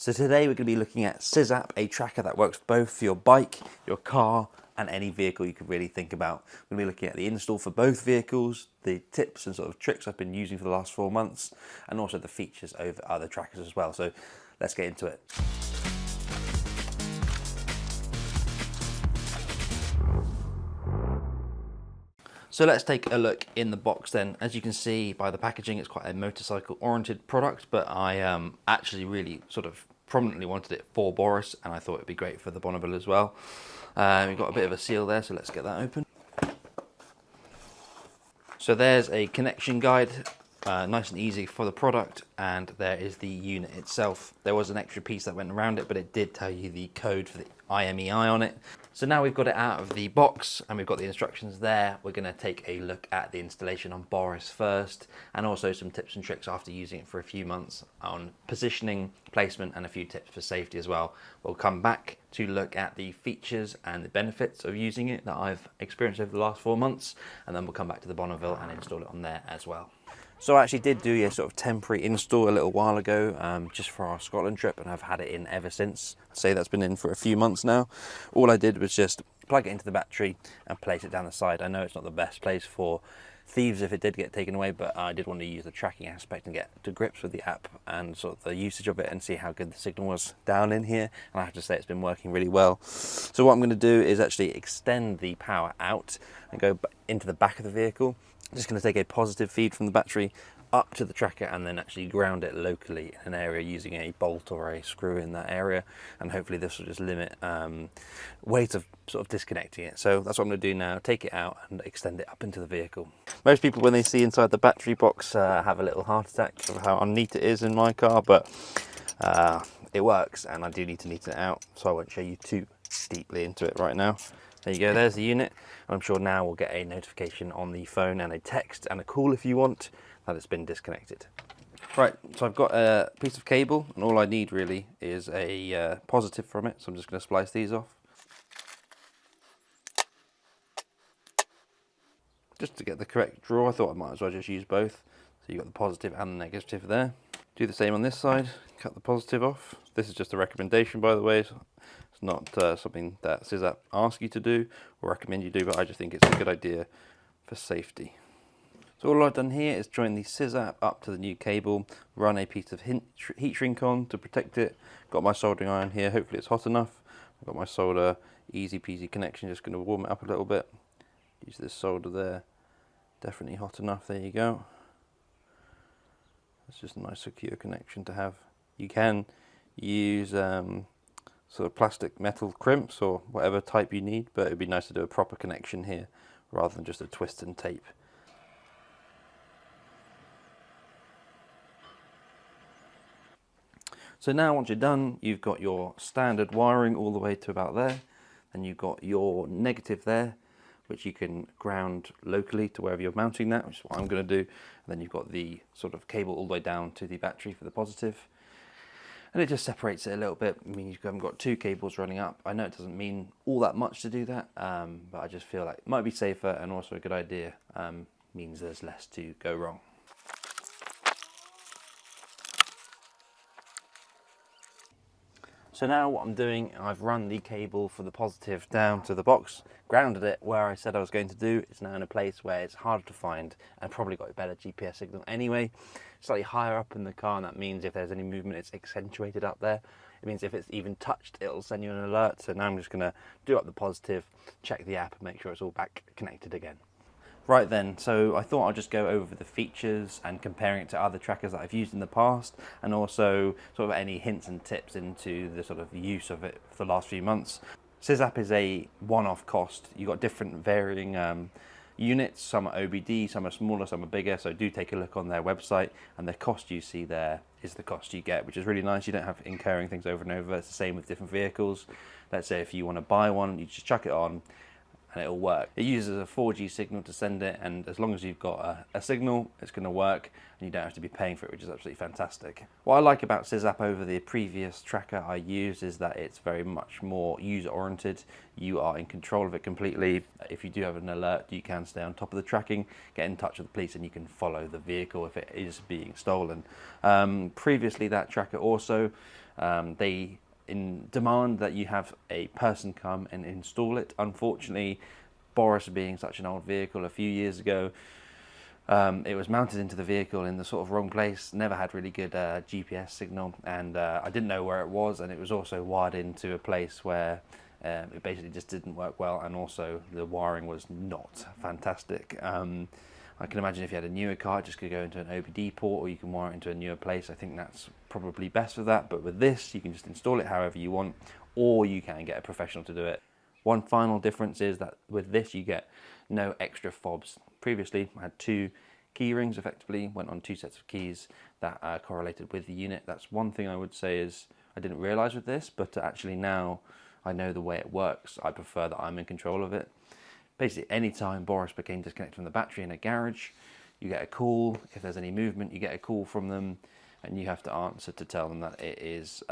So today we're going to be looking at Sizzapp, a tracker that works both for your bike, your car, and any vehicle you could really think about. We're going to be looking at the install for both vehicles, the tips and sort of tricks I've been using for the last 4 months, and also the features over other trackers as well. So let's get into it. So let's take a look in the box then. As you can see by the packaging, it's quite a motorcycle oriented product, but I actually really sort of prominently wanted it for Boris, and I thought it'd be great for the Bonneville as well. We've got a bit of a seal there, so let's get that open. So there's a connection guide, nice and easy for the product, and there is the unit itself. There was an extra piece that went around it, but it did tell you the code for the IMEI on it. So now we've got it out of the box and we've got the instructions there. We're going to take a look at the installation on Boris first, and also some tips and tricks after using it for a few months on positioning, placement, and a few tips for safety as well. We'll come back to look at the features and the benefits of using it that I've experienced over the last 4 months, and then we'll come back to the Bonneville and install it on there as well. So I actually did do a sort of temporary install a little while ago, just for our Scotland trip, and I've had it in ever since. I'd say that's been in for a few months now. All I did was just plug it into the battery and place it down the side. I know it's not the best place for thieves if it did get taken away, but I did want to use the tracking aspect and get to grips with the app and sort of the usage of it and see how good the signal was down in here, and I have to say it's been working really well. So what I'm going to do is actually extend the power out and go into the back of the vehicle. I'm just going to take a positive feed from the battery up to the tracker and then actually ground it locally in an area using a bolt or a screw in that area, and hopefully this will just limit ways of sort of disconnecting it. So that's what I'm going to do now, take it out and extend it up into the vehicle. Most people, when they see inside the battery box, have a little heart attack of how unneat it is in my car, but it works, and I do need to neaten it out, so I won't show you too deeply into it right now. There you go, there's the unit. I'm sure now we'll get a notification on the phone and a text and a call if you want that it's been disconnected. Right, so I've got a piece of cable, and all I need really is a positive from it, so I'm just going to splice these off. Just to get the correct draw, I thought I might as well just use both. So you've got the positive and the negative there. Do the same on this side, cut the positive off. This is just a recommendation, by the way. It's not something that Sizzapp asks you to do or recommend you do, but I just think it's a good idea for safety. So all I've done here is join the Sizzapp up to the new cable, run a piece of heat shrink on to protect it. Got my soldering iron here, hopefully it's hot enough. I've got my solder, easy peasy connection, just going to warm it up a little bit. Use this solder there, definitely hot enough, there you go. It's just a nice secure connection to have. You can use sort of plastic metal crimps or whatever type you need, but it'd be nice to do a proper connection here rather than just a twist and tape. So now once you're done, you've got your standard wiring all the way to about there, and you've got your negative there, which you can ground locally to wherever you're mounting that, which is what I'm going to do. And then you've got the sort of cable all the way down to the battery for the positive. And it just separates it a little bit. I mean, you haven't got two cables running up. I know it doesn't mean all that much to do that, but I just feel like it might be safer and also a good idea. Means there's less to go wrong. So now what I'm doing, I've run the cable for the positive down to the box, grounded it where I said I was going to do. It's now in a place where it's harder to find and probably got a better GPS signal anyway. Slightly higher up in the car, and that means if there's any movement, it's accentuated up there. It means if it's even touched, it'll send you an alert. So now I'm just going to do up the positive, check the app and make sure it's all back connected again. Right then, so I thought I'd just go over the features and comparing it to other trackers that I've used in the past, and also sort of any hints and tips into the sort of use of it for the last few months. Sizzapp is a one-off cost. You've got different varying units. Some are OBD, some are smaller, some are bigger, so do take a look on their website, and the cost you see there is the cost you get, which is really nice. You don't have incurring things over and over. It's the same with different vehicles. Let's say if you want to buy one, you just chuck it on and it'll work. It uses a 4G signal to send it, and as long as you've got a signal, it's going to work, and you don't have to be paying for it, which is absolutely fantastic. What I like about Sizzapp over the previous tracker I used is that it's very much more user-oriented. You are in control of it completely. If you do have an alert, you can stay on top of the tracking, get in touch with the police, and you can follow the vehicle if it is being stolen. Previously, that tracker also They demand that you have a person come and install it. Unfortunately, Boris being such an old vehicle, a few years ago, it was mounted into the vehicle in the sort of wrong place, never had really good GPS signal, and I didn't know where it was, and it was also wired into a place where it basically just didn't work well, and also the wiring was not fantastic. I can imagine if you had a newer car, it just could go into an OBD port, or you can wire it into a newer place. I think that's probably best for that, but with this, you can just install it however you want, or you can get a professional to do it. One final difference is that with this, you get no extra fobs. Previously, I had 2 key rings, effectively, went on 2 sets of keys that correlated with the unit. That's one thing I would say is I didn't realize with this, but actually now I know the way it works. I prefer that I'm in control of it. Basically, anytime Boris became disconnected from the battery in a garage, you get a call. If there's any movement, you get a call from them, and you have to answer to tell them that it is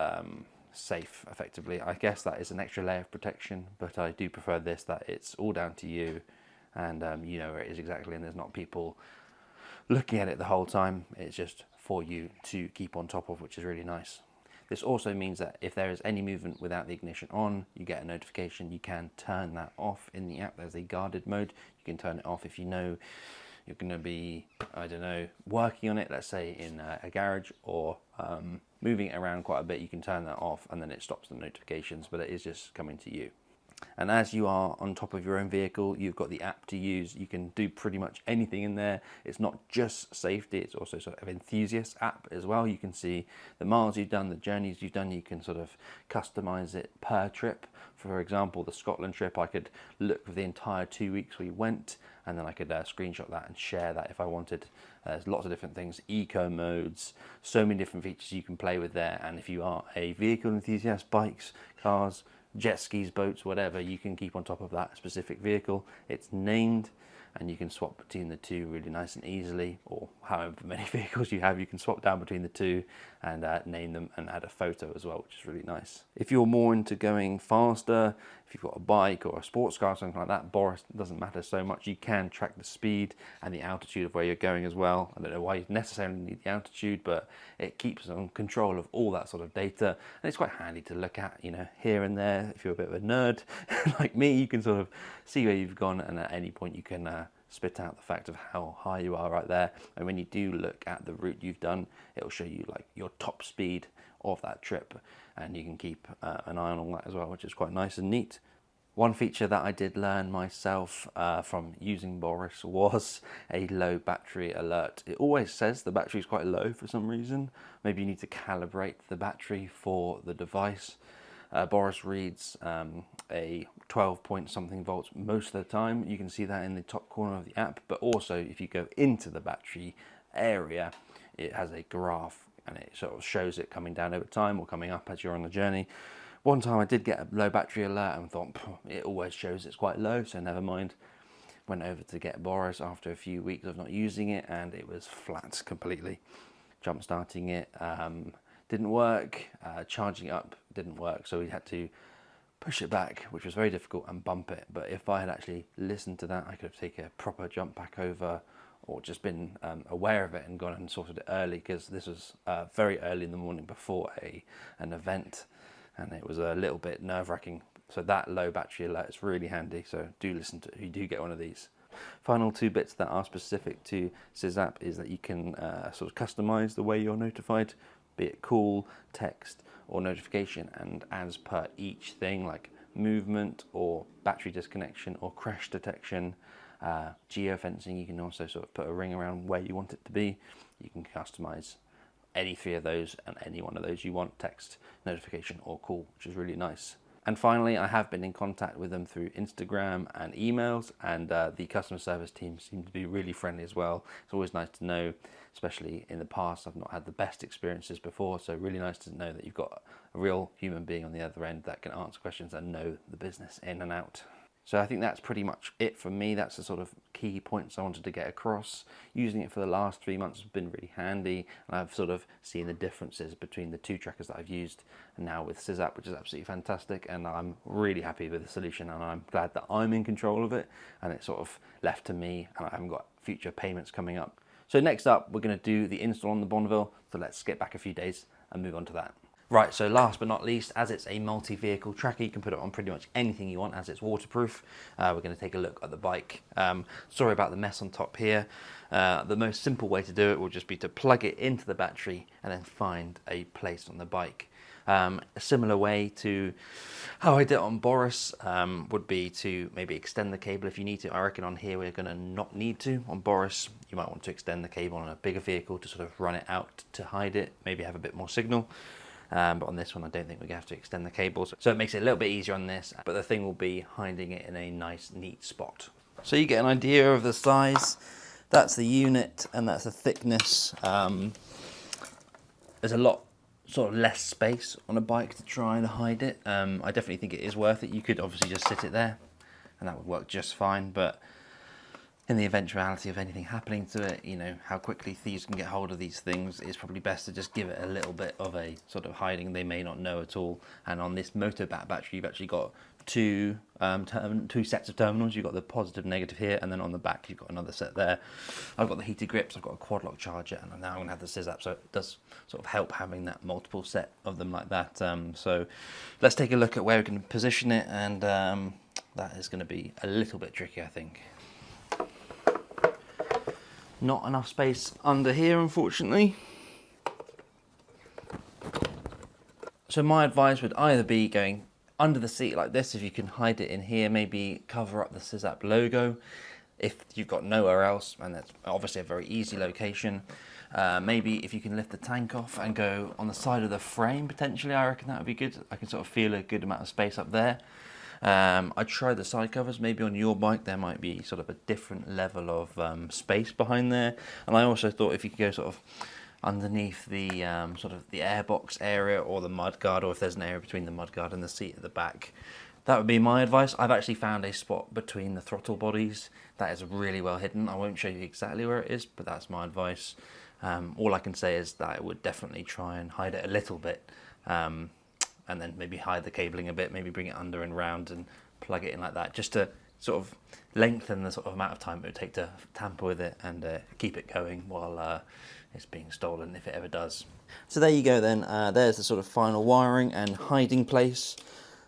safe, effectively. I guess that is an extra layer of protection, but I do prefer this, that it's all down to you, and you know where it is exactly, and there's not people looking at it the whole time. It's just for you to keep on top of, which is really nice. This also means that if there is any movement without the ignition on, you get a notification. You can turn that off in the app. There's a guarded mode. You can turn it off if you know you're going to be, I don't know, working on it, let's say in a garage, or moving it around quite a bit. You can turn that off, and then it stops the notifications, but it is just coming to you. And as you are on top of your own vehicle, you've got the app to use. You can do pretty much anything in there. It's not just safety, it's also sort of enthusiast app as well. You can see the miles you've done, the journeys you've done. You can sort of customize it per trip. For example, the Scotland trip, I could look for the entire 2 weeks we went, and then I could screenshot that and share that if I wanted. There's lots of different things, eco modes, so many different features you can play with there. And if you are a vehicle enthusiast, bikes, cars, jet skis, boats, whatever, you can keep on top of that specific vehicle. It's named, and you can swap between the two really nice and easily, or however many vehicles you have, you can swap down between the two and name them and add a photo as well, which is really nice. If you're more into going faster, if you've got a bike or a sports car or something like that, Boris doesn't matter so much. You can track the speed and the altitude of where you're going as well. I don't know why you necessarily need the altitude, but it keeps on control of all that sort of data, and it's quite handy to look at, you know, here and there. If you're a bit of a nerd like me, you can sort of see where you've gone, and at any point you can spit out the fact of how high you are right there. And when you do look at the route you've done, it'll show you like your top speed of that trip, and you can keep an eye on all that as well, which is quite nice and neat. One feature that I did learn myself from using Boris was a low battery alert. It always says the battery is quite low for some reason. Maybe you need to calibrate the battery for the device. Boris reads a 12 point something volts most of the time. You can see that in the top corner of the app, but also if you go into the battery area, it has a graph, and it sort of shows it coming down over time or coming up as you're on the journey. One time I did get a low battery alert and thought, it always shows it's quite low, so never mind. Went over to get Boris after a few weeks of not using it, and it was flat completely. Jump starting it didn't work, charging it up didn't work, so we had to push it back, which was very difficult, and bump it. But if I had actually listened to that, I could have taken a proper jump back over, or just been aware of it and gone and sorted it early, because this was very early in the morning before an event, and it was a little bit nerve-wracking. So that low battery alert is really handy, so do listen to it if you do get one of these. Final 2 bits that are specific to Sizzapp is that you can sort of customize the way you're notified, be it call, text, or notification, and as per each thing, like movement or battery disconnection or crash detection, geofencing, you can also sort of put a ring around where you want it to be. You can customize any 3 of those and any one of those you want, text, notification, or call, which is really nice. And finally, I have been in contact with them through Instagram and emails, and the customer service team seem to be really friendly as well. It's always nice to know, especially in the past, I've not had the best experiences before, so really nice to know that you've got a real human being on the other end that can answer questions and know the business in and out. So I think that's pretty much it from me. That's the sort of key points I wanted to get across. Using it for the last 3 months has been really handy, and I've sort of seen the differences between the 2 trackers that I've used and now with Sizzapp, which is absolutely fantastic, and I'm really happy with the solution, and I'm glad that I'm in control of it and it's sort of left to me, and I haven't got future payments coming up. So next up, we're going to do the install on the Bonneville, so let's skip back a few days and move on to that. Right, so last but not least, as it's a multi-vehicle tracker, you can put it on pretty much anything you want as it's waterproof. We're going to take a look at the bike. Sorry about the mess on top here. The most simple way to do it will just be to plug it into the battery and then find a place on the bike. A similar way to how I did it on Boris would be to maybe extend the cable if you need to. I reckon on here we're going to not need to. On Boris, you might want to extend the cable on a bigger vehicle to sort of run it out to hide it, maybe have a bit more signal. But on this one, I don't think we're going to have to extend the cables. So it makes it a little bit easier on this, but the thing will be hiding it in a nice, neat spot. So you get an idea of the size. That's the unit, and that's the thickness. There's a lot sort of less space on a bike to try and hide it. I definitely think it is worth it. You could obviously just sit it there, and that would work just fine, but in the eventuality of anything happening to it, you know, how quickly thieves can get hold of these things, it's probably best to just give it a little bit of a sort of hiding they may not know at all. And on this Motobat battery, you've actually got two sets of terminals. You've got the positive, negative here, and then on the back you've got another set there. I've got the heated grips, I've got a quad lock charger, and now I'm going to have the Sizzapp, so it does sort of help having that multiple set of them like that. So let's take a look at where we can position it, and that is going to be a little bit tricky, I think. Not enough space under here, unfortunately. So my advice would either be going under the seat like this, if you can hide it in here, maybe cover up the Sizzapp logo. If you've got nowhere else, and that's obviously a very easy location, maybe if you can lift the tank off and go on the side of the frame, potentially, I reckon that would be good. I can sort of feel a good amount of space up there. I'd try the side covers. Maybe on your bike there might be sort of a different level of space behind there. And I also thought if you could go sort of underneath the sort of the airbox area or the mudguard, or if there's an area between the mudguard and the seat at the back, that would be my advice. I've actually found a spot between the throttle bodies that is really well hidden. I won't show you exactly where it is, but that's my advice. All I can say is that I would definitely try and hide it a little bit. And then maybe hide the cabling a bit, maybe bring it under and round and plug it in like that, just to sort of lengthen the sort of amount of time it would take to tamper with it and keep it going while it's being stolen, if it ever does. So there you go then, there's the sort of final wiring and hiding place.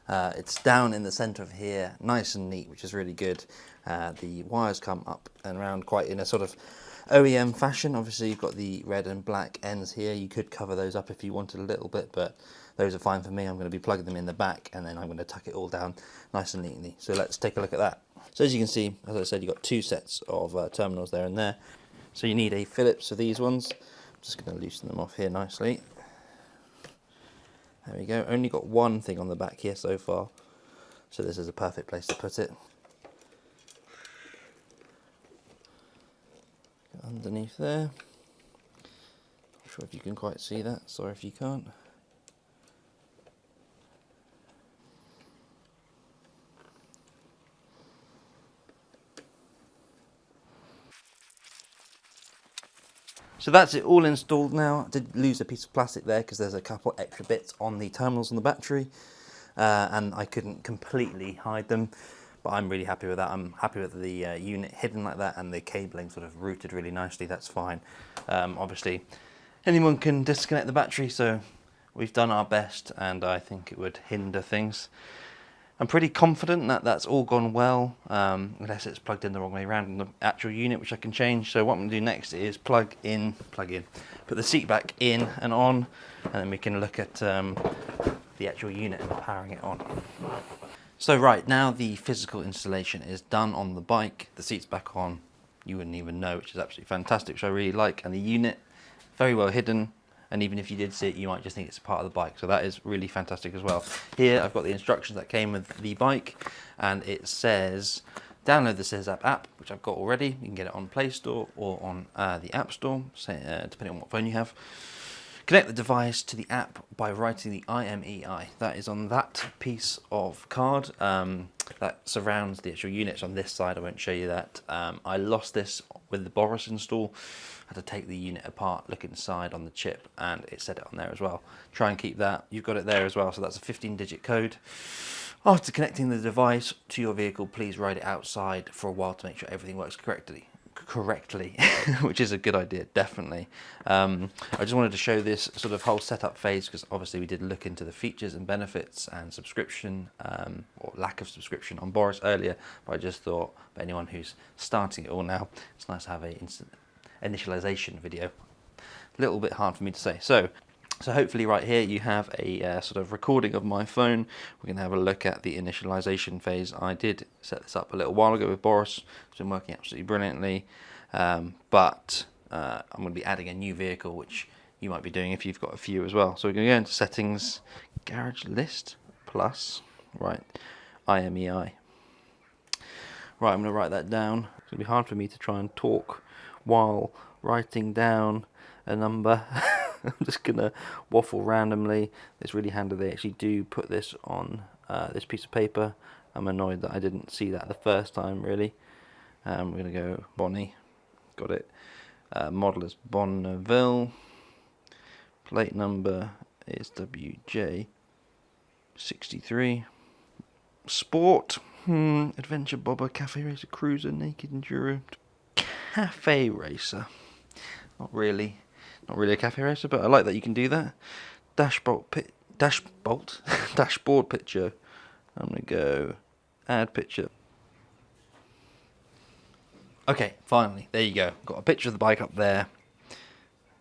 It's down in the centre of here, nice and neat, which is really good. The wires come up and around quite in a sort of OEM fashion. Obviously you've got the red and black ends here. You could cover those up if you wanted a little bit, but those are fine for me. I'm going to be plugging them in the back, and then I'm going to tuck it all down nice and neatly. So let's take a look at that. So as you can see, as I said, you've got two sets of terminals there and there. So you need a Phillips for these ones. I'm just going to loosen them off here nicely. There we go. Only got one thing on the back here so far, so this is a perfect place to put it. Underneath there. Not sure if you can quite see that. Sorry if you can't. So that's it all installed now. I did lose a piece of plastic there because there's a couple extra bits on the terminals on the battery, and I couldn't completely hide them, but I'm really happy with that. I'm happy with the unit hidden like that and the cabling sort of routed really nicely. That's fine. Obviously anyone can disconnect the battery, so we've done our best, and I think it would hinder things. I'm pretty confident that that's all gone well, unless it's plugged in the wrong way around in the actual unit, which I can change. So what I'm going to do next is plug in, put the seat back in and on, and then we can look at the actual unit and powering it on. So right, now the physical installation is done on the bike. The seat's back on, you wouldn't even know, which is absolutely fantastic, which I really like. And the unit, very well hidden. And even if you did see it, you might just think it's a part of the bike. So that is really fantastic as well. Here I've got the instructions that came with the bike, and it says download the Sizzapp app, which I've got already. You can get it on Play Store or on the App Store, depending on what phone you have. Connect the device to the app by writing the IMEI. That is on that piece of card that surrounds the actual units on this side. I won't show you that. I lost this with the Boris install. I had to take the unit apart, look inside on the chip, and it said it on there as well. Try and keep that. You've got it there as well, so that's a 15-digit code. After connecting the device to your vehicle, please ride it outside for a while to make sure everything works correctly. correctly, which is a good idea, definitely. I just wanted to show this sort of whole setup phase because obviously we did look into the features and benefits and subscription or lack of subscription on Boris earlier, but I just thought for anyone who's starting it all now, it's nice to have a instant initialization video. A little bit hard for me to say. So hopefully right here you have a sort of recording of my phone. We're going to have a look at the initialization phase. I did set this up a little while ago with Boris. It's been working absolutely brilliantly. But I'm going to be adding a new vehicle, which you might be doing if you've got a few as well. So we're going to go into settings, garage list, plus, right, IMEI. Right, I'm going to write that down. It's going to be hard for me to try and talk while writing down a number. I'm just gonna waffle randomly. It's really handy they actually do put this on this piece of paper. I'm annoyed that I didn't see that the first time, really. We're gonna go Bonnie, got it. Model is Bonneville. Plate number is WJ63. Sport, Adventure Bobber, Cafe Racer, Cruiser, Naked Enduro, Cafe Racer. Not really a cafe racer, but I like that you can do that. Dashboard picture. I'm gonna go add picture. Okay, finally, there you go. Got a picture of the bike up there.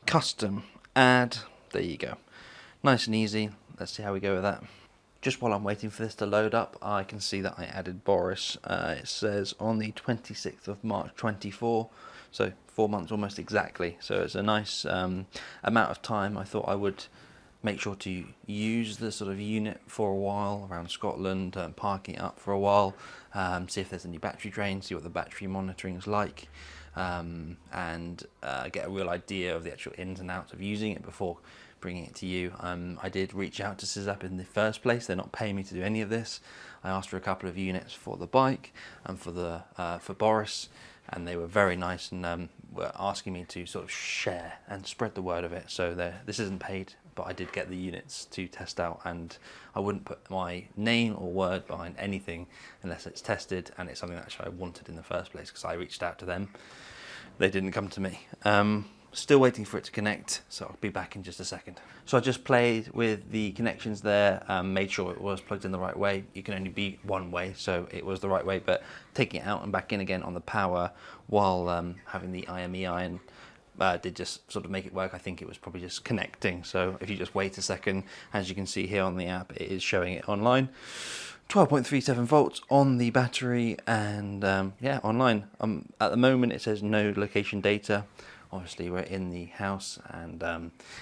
Custom, add, there you go. Nice and easy. Let's see how we go with that. Just while I'm waiting for this to load up, I can see that I added Boris. It says on the 26th of March 24. So 4 months almost exactly. So it's a nice amount of time. I thought I would make sure to use the sort of unit for a while around Scotland, parking it up for a while, see if there's any battery drain, see what the battery monitoring is like, and get a real idea of the actual ins and outs of using it before bringing it to you. I did reach out to Sizzapp in the first place. They're not paying me to do any of this. I asked for a couple of units for the bike and for Boris, and they were very nice and were asking me to sort of share and spread the word of it. So this isn't paid, but I did get the units to test out, and I wouldn't put my name or word behind anything unless it's tested and it's something that actually I wanted in the first place, because I reached out to them. They didn't come to me. Still waiting for it to connect, so I'll be back in just a second. So I just played with the connections there, made sure it was plugged in the right way. You can only be one way, so it was the right way, but taking it out and back in again on the power while having the IMEI and did just sort of make it work. I think it was probably just connecting. So if you just wait a second, as you can see here on the app, it is showing it online. 12.37 volts on the battery, and yeah, online. At the moment it says no location data. Obviously we're in the house and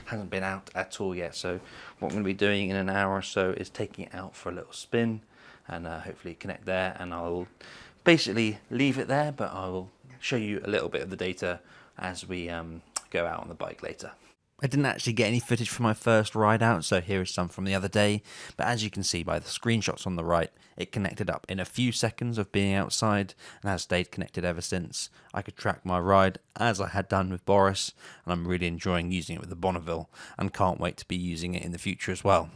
hasn't been out at all yet, so what I'm going to be doing in an hour or so is taking it out for a little spin and hopefully connect there, and I'll basically leave it there, but I will show you a little bit of the data as we go out on the bike later. I didn't actually get any footage from my first ride out, so here is some from the other day, but as you can see by the screenshots on the right, it connected up in a few seconds of being outside and has stayed connected ever since. I could track my ride as I had done with Boris, and I'm really enjoying using it with the Bonneville and can't wait to be using it in the future as well.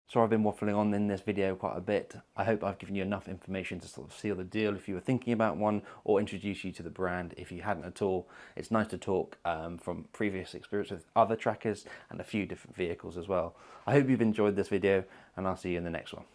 So I've been waffling on in this video quite a bit. I hope I've given you enough information to sort of seal the deal if you were thinking about one, or introduce you to the brand if you hadn't at all. It's nice to talk from previous experience with other trackers and a few different vehicles as well. I hope you've enjoyed this video, and I'll see you in the next one.